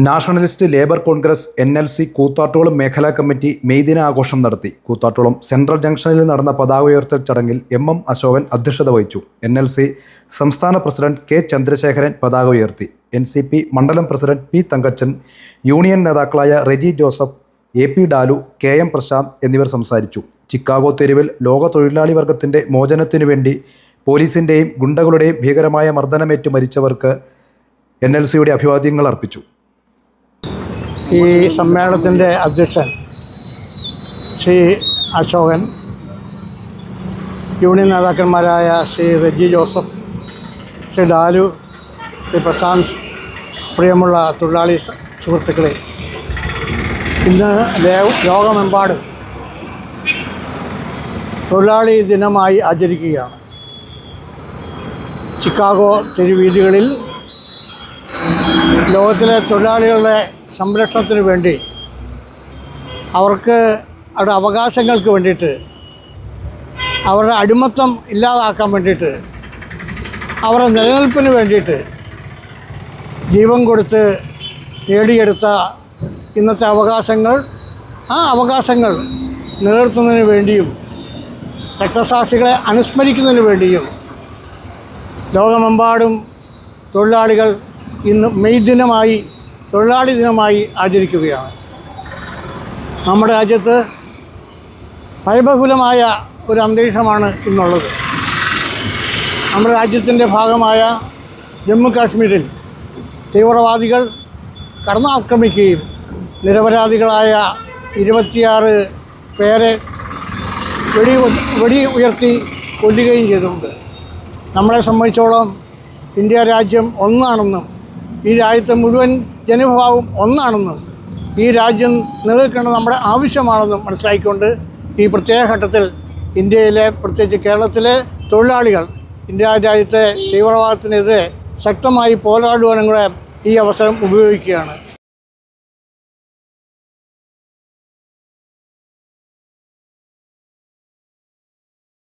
Nationalist labour Congress NLC കൂത്താട്ടോളം മേഖലാ committee May ദിന ആഘോഷം നടത്തി. കൂത്താട്ടോളം സെൻട്രൽ ജംഗ്ഷനിൽ നടന്ന പതാക ഉയർത്തൽ ചടങ്ങിൽ MM അശോകൻ അധ്യക്ഷത വഹിച്ചു. NLC സംസ്ഥാന പ്രസിഡന്റ് K ചന്ദ്രശേഖരൻ പതാക ഉയർത്തി. NCP മണ്ഡലം പ്രസിഡന്റ് P തങ്കച്ചൻ, യൂണിയൻ നേതാക്കളായ Reji Joseph, AP ഡാലു, KM Prashant എന്നിവർ സംസാരിച്ചു. ചിക്കാഗോ തെരുവിൽ ലോക തൊഴിലാളി വർഗത്തിൻ്റെ മോചനത്തിനു വേണ്ടി പോലീസിൻ്റെയും ഗുണ്ടകളുടെയും ഭീകരമായ മർദ്ദനമേറ്റ് മരിച്ചവർക്ക് NLCയുടെ അഭിവാദ്യങ്ങൾ അർപ്പിച്ചു. ഈ സമ്മേളനത്തിൻ്റെ അധ്യക്ഷൻ ശ്രീ അശോകൻ, യൂണിയൻ നേതാക്കന്മാരായ ശ്രീ റെജി ജോസഫ്, ശ്രീ ഡാലു, ശ്രീ പ്രശാന്ത്, പ്രിയമുള്ള തൊഴിലാളി സുഹൃത്തുക്കളെ, ഇന്ന് ലോകമെമ്പാടും തൊഴിലാളി ദിനമായി ആചരിക്കുകയാണ്. ചിക്കാഗോ തെരുവീഥികളിൽ ലോകത്തിലെ തൊഴിലാളികളുടെ സംരക്ഷണത്തിന് വേണ്ടി, അവർക്ക് അവരുടെ അവകാശങ്ങൾക്ക് വേണ്ടിയിട്ട്, അവരുടെ അടിമത്തം ഇല്ലാതാക്കാൻ വേണ്ടിയിട്ട്, അവരുടെ നിലനിൽപ്പിന് വേണ്ടിയിട്ട് ജീവൻ കൊടുത്ത് നേടിയെടുത്ത ഇന്നത്തെ അവകാശങ്ങൾ, ആ അവകാശങ്ങൾ നിലനിർത്തുന്നതിന് വേണ്ടിയും രക്തസാക്ഷികളെ അനുസ്മരിക്കുന്നതിന് വേണ്ടിയും ലോകമെമ്പാടും തൊഴിലാളികൾ ഇന്ന് മെയ് ദിനമായി, തൊഴിലാളി ദിനമായി ആചരിക്കുകയാണ്. നമ്മുടെ രാജ്യത്ത് ഭയബഹുലമായ ഒരു അന്തരീക്ഷമാണ് ഇന്നുള്ളത്. നമ്മുടെ രാജ്യത്തിൻ്റെ ഭാഗമായ ജമ്മു കാശ്മീരിൽ തീവ്രവാദികൾ കടന്നാക്രമിക്കുകയും നിരപരാധികളായ 26 പേരെ വെടി ഉയർത്തി കൊല്ലുകയും ചെയ്തിട്ടുണ്ട്. നമ്മളെ സംബന്ധിച്ചോളം ഇന്ത്യ രാജ്യം ഒന്നാണെന്നും ഈ രാജ്യത്തെ മുഴുവൻ ജനവിഭാഗവും ഒന്നാണെന്നും ഈ രാജ്യം നിലനിൽക്കേണ്ടത് നമ്മുടെ ആവശ്യമാണെന്നും മനസ്സിലാക്കിക്കൊണ്ട് ഈ പ്രത്യേക ഘട്ടത്തിൽ ഇന്ത്യയിലെ, പ്രത്യേകിച്ച് കേരളത്തിലെ തൊഴിലാളികൾ ഇന്ത്യ രാജ്യത്തെ തീവ്രവാദത്തിനെതിരെ ശക്തമായി പോരാടുവാനും കൂടെ ഈ അവസരം ഉപയോഗിക്കുകയാണ്.